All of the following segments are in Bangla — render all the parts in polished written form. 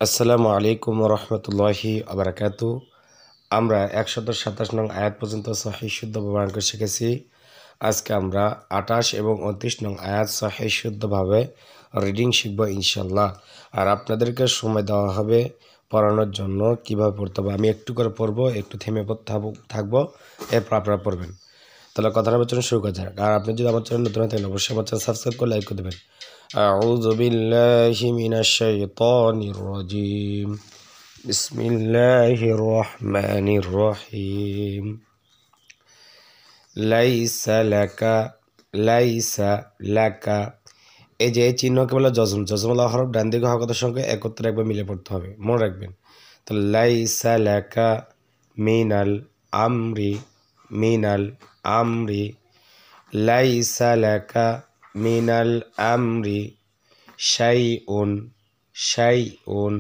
আসসালামু আলাইকুম রহমতুল্লাহি আবরাকাতু। আমরা 127 নং আয়াত পর্যন্ত সহিহ শুদ্ধ ব্যবহার করে শিখেছি। আজকে আমরা 28 এবং 29 নং আয়াত সহিহ শুদ্ধভাবে রিডিং শিখব ইনশাল্লাহ। আর আপনাদেরকে সময় দেওয়া হবে পড়ানোর জন্য, কিভাবে পড়তে হবে। আমি একটু করে পড়বো, একটু থেমে থাকবো, এরপর আপনারা পড়বেন। তাহলে কথার আলোচনা শুরু করা যাক। আর আপনি যদি আমার চ্যানেল নতুন থাকেন অবশ্যই আমার চ্যানেল সাবস্ক্রাইব করে লাইক করে দেবেন। أعوذ بالله من الشيطان الرجيم بسم الله الرحمن الرحيم ليس لك ليس لك এই যে এই চিহ্নকে বলে জজম। জজমওয়ালা হরফ ডান দিকে হরকতের সঙ্গে একত্রে একবার মিলে পড়তে হবে, মনে রাখবেন। তাহলে লাইসা লাকা মিনাল আমরি মিনাল আমরি লাইসা লাকা মিনাল আমরি শাইউন শাইউন।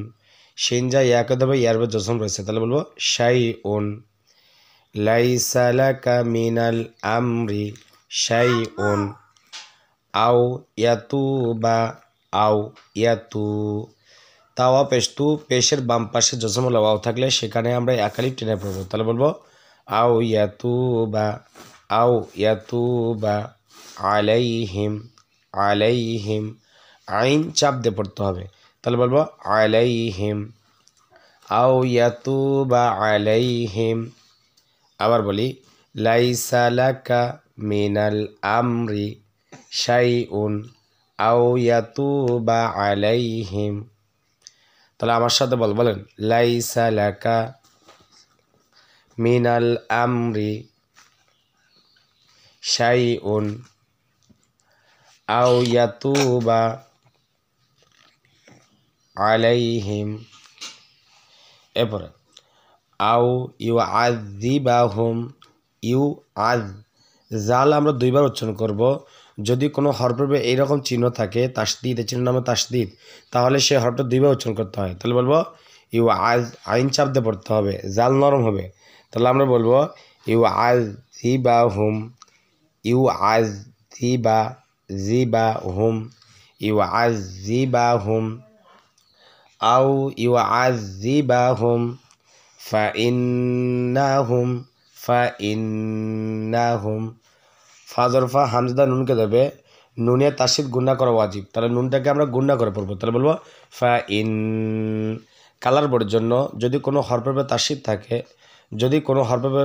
শিনজা ইয়াকে দেবে, ইয়ার পর জজম রয়েছে, তাহলে বলবো শাইউন। লাইসা লাকা মিনাল আমরি শাইউন আও ইয়াতুবা আও ইয়াতু। তাওয়া পেশতু, পেশের বাম পাশে জজম ওয়াও থাকলে সেখানে আমরা একালিফ টেনে পড়বো, তাহলে বলবো আও ইয়াতুবা আও ইয়াতুবা আলাইহিম আলাইহিম। আইন চাপ দিয়ে পড়তে হবে, তাহলে বলবো আলাইহিম আও ইয়াতুবা আলাইহিম। আবার বলি লাইসা লাকা মিনাল আমরি শাইউন আও ইয়াতুবা আলাইহিম। তাহলে আমার সাথে বলেন লাইসা লাকা মিনাল আমরি শাইউন আও ইয়াতুবা আলাইহিম। এরপরে আও ইউআযিবাহুম ইউআয। জাল আমরা দুইবার উচ্চারণ করব। যদি কোনো হরফে এইরকম চিহ্ন থাকে, তাসদিদ, এই চিহ্ন নামে তাসদিদ, তাহলে সেই হরফটা দুইবার উচ্চারণ করতে হয়। তাহলে বলবো ইউআয, আইন চাপ দিয়ে পড়তে হবে, জাল নরম হবে। তাহলে আমরা বলবো ইউআযিবাহুম ইউআযিবাহুম ইউআযিবাহুম আও ইউআযিবাহুম ফাইন্নাহুম ফাইন্নাহুম। ফাজরফা হামজা নুনকে দেবে, নুনে তাসদিদ গুণা করা ওয়াজিব, তাহলে নুনটাকে আমরা গুণা করে পড়বো, তাহলে বলবো ফাইন। কালার বোর্ডের জন্য যদি কোনো হরফে তাসদিদ থাকে, যদি কোনো হরফে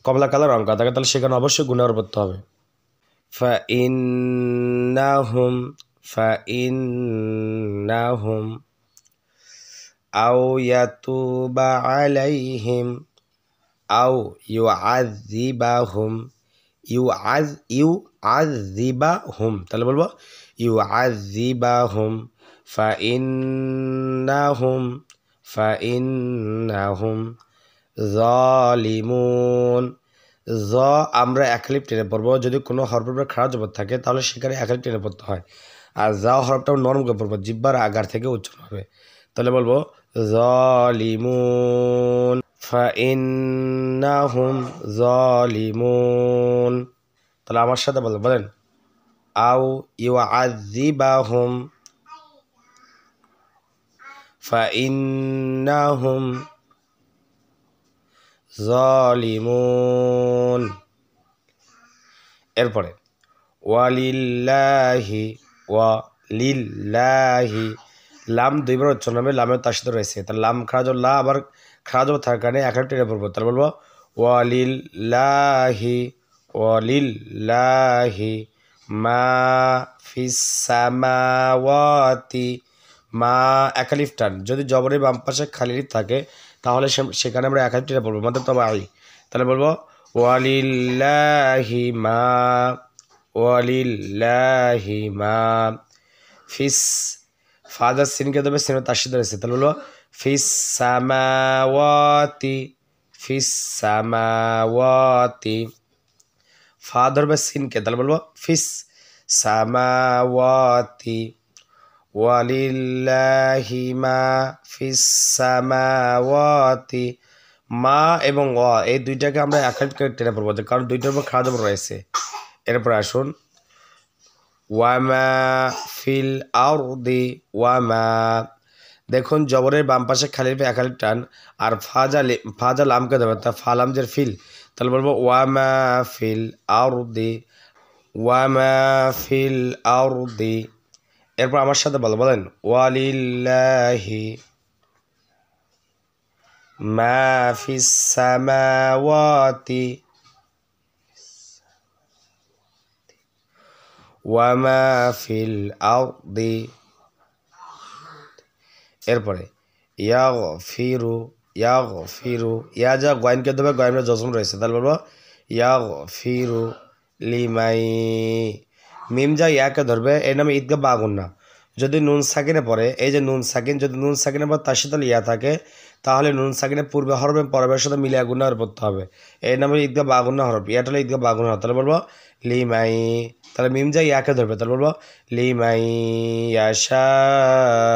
কমলা কালার অঙ্ক থাকে, তাহলে সেখানে অবশ্যই গুণা করে পড়তে হবে। ফাইন্নাহুম ফাইন্নাহুম আও ইয়াতুবা আলাইহিম আও ইউআযিবাহুম ইউআযিবাহুম। তাহলে বলবো ইউআযিবাহুম ফাইন্নাহুম যালিমুন। জ আমরা একালিফ টেনে পড়বো। যদি কোনো হরফের খারাপ জবর থাকে তাহলে সেখানে একালিফ টেনে পড়তে হয়। আর যা হরফটাও নরম করে পড়বো, জিহ্বার আগার থেকে উচ্চারণ হবে, তাহলে বলবো যালিমুন ফাইন্নাহুম যালিমুন। তাহলে আমার সাথে বলেন আও ইউআযিবাহুম ফাইন্নাহুম যালিমুন। এরপরে ওয়ালিল্লাহি ওয়ালিল্লাহি। লাম দুইবার উচ্চারণ হবে, লামের তাসদিদ রয়েছে, তাহলে লাম খারাজ লা আবার খারাজ থাকার কারণে একালিফ টেনে পড়বো, তাহলে বলবো ওয়ালিল্লাহি ওয়ালিল্লাহি মা ফিস সামাওয়াতি। মা একালিফ টান, যদি জবরের বাম পাশে খালি লিফ থাকে তাহলে সেখানে আমরা একালিফ টেনে পড়বো, মানে তবে আই, তাহলে বলবো ওয়ালিল্লাহি মা ওয়ালিল্লাহি মা ফিস। ফাদার সিনকে দেবে, সিনের তাসদিদ রয়েছে, তাহলে বলবো ফিস সামাওয়াতি ফিস সামাওয়াতি। ফা ধরবে সিনকে, তাহলে বলবো ফিস সামাওয়াতি ওয়ালিল্লাহি মা ফিস সামাওয়াতি। মা এবং ওয়া এই দুইটাকে আমরা একালিফ করে টেনে পড়বো, কারণ দুইটার উপর খারাপ জবর রয়েছে। এরপর আসুন ওয়ামা ফিল আরদি ওয়ামা। দেখুন জবরের বাম পাশে খালির পে একালিফ টান আর ফাজা লামকে দেবে তা ফালামজের ফিল তাহলে বলবো ওয়ামা ফিল আরদি ওয়ামা ফিল আরদি। এরপর আমার সাথে বলেন ওয়ালিল্লাহি মা ফিস সামাওয়াতি ওয়ামা ফিল আরদি। এরপরে ইয়াগফিরু ইয়াগফিরু ইয়া যা গয়নকে দেবে গয়নের জজম রয়েছে তাহলে বলবো ইয়াগফিরু লিমাই। মিম যা ইয়াকে ধরবে এর নামে ঈদগা বাগুন না। যদি নুন সাকিনে পড়ে এই যে নুন সাকিন যদি নুন সাকিনের পর তার সাথে ইয়া থাকে তাহলে নুন সাকিনের পূর্বে হরফ পরবের সাথে মিলিয়ে গুণা পড়তে হবে। এর নামে ঈদগা বাগুন্না হরফ ইয়াটা হলো ঈদগা বাগুন্না হরফ তাহলে বলবো লিমাই। তাহলে মিম যা ইয়াকে ধরবে তাহলে বলবো লিমাই ইয়াশাউ।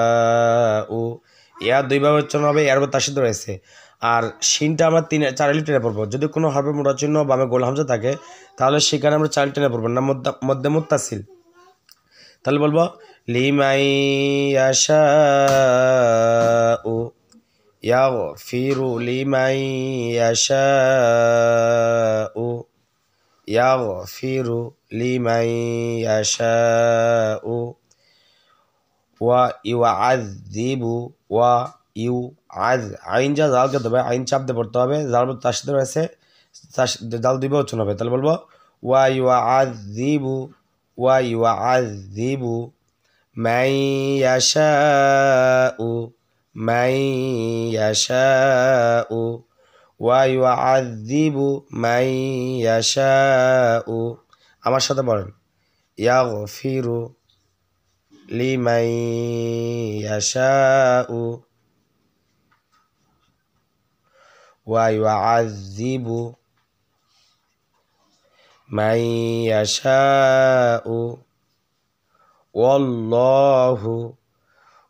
ইয়া দুইভাবে উচ্চারণ হবে এর উপর তার সাথে রয়েছে। আর শিনটা আমরা 4 আলিফ টেনে পড়বো। যদি কোনো হরফে মোটা চিহ্ন বামে গোল হামজা থাকে তাহলে সেখানে আমরা 4 টেনে পড়বো না মধ্যে মুত্তাসিল। তাহলে বলবো লিমাই ইয়াশাউ ইয়াগফিরু লিমাই ইয়াশাউ ইয়াগফিরু লিমাই ইয়াশাউ ওয়া ইউআযযিবু ওয়া আইন যা জালকে দেবে আইন চাপ দিয়ে পড়তে হবে। জাল তার সাথে রয়েছে জাল দুইবার উচ্চারণ হবে তাহলে বলবো ওয়া ইউআযযিবু মান ইয়াশাউ মান ইয়াশাউ ওয়া ইউআযযিবু মান ইয়াশাউ। আমার সাথে বলেন ইয়াগফিরু লিমান ইয়াশাউ ওয়া ইউআযযিবু মান ইয়াশাউ ওয়াল্লাহু।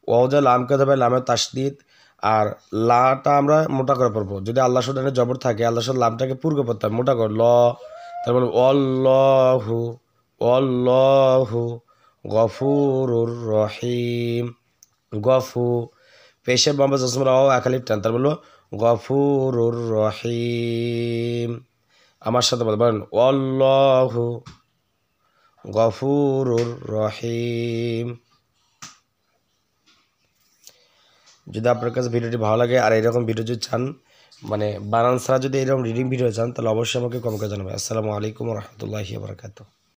ওয়াও যা লামকে দেবে লামের তাসদীদ আর লাটা আমরা মোটা করে পড়বো। যদি আল্লাহ শব্দে জবর থাকে আল্লাহ শব্দ লামটাকে পুরো পড়তে হবে মোটা করে ল। তারপর ওয়াল্লাহু ওয়াল্লাহু গফুরুর রহিম। গফু পেশে বাম্বা জসমরা ও একালিফ টান তার বলবো গফুরুর রহিম। আমার সাথে বলেন আল্লাহু গফুরুর রহিম। যদি আপনার কাছে ভিডিওটি ভালো লাগে আর এরকম ভিডিও যদি চান মানে বানান ছাড়া যদি এরকম রিডিং ভিডিও চান তাহলে অবশ্যই আমাকে কমেন্টে জানাবেন। আসসালামু আলাইকুম ওয়া রাহমাতুল্লাহি ওয়া বারাকাতুহু।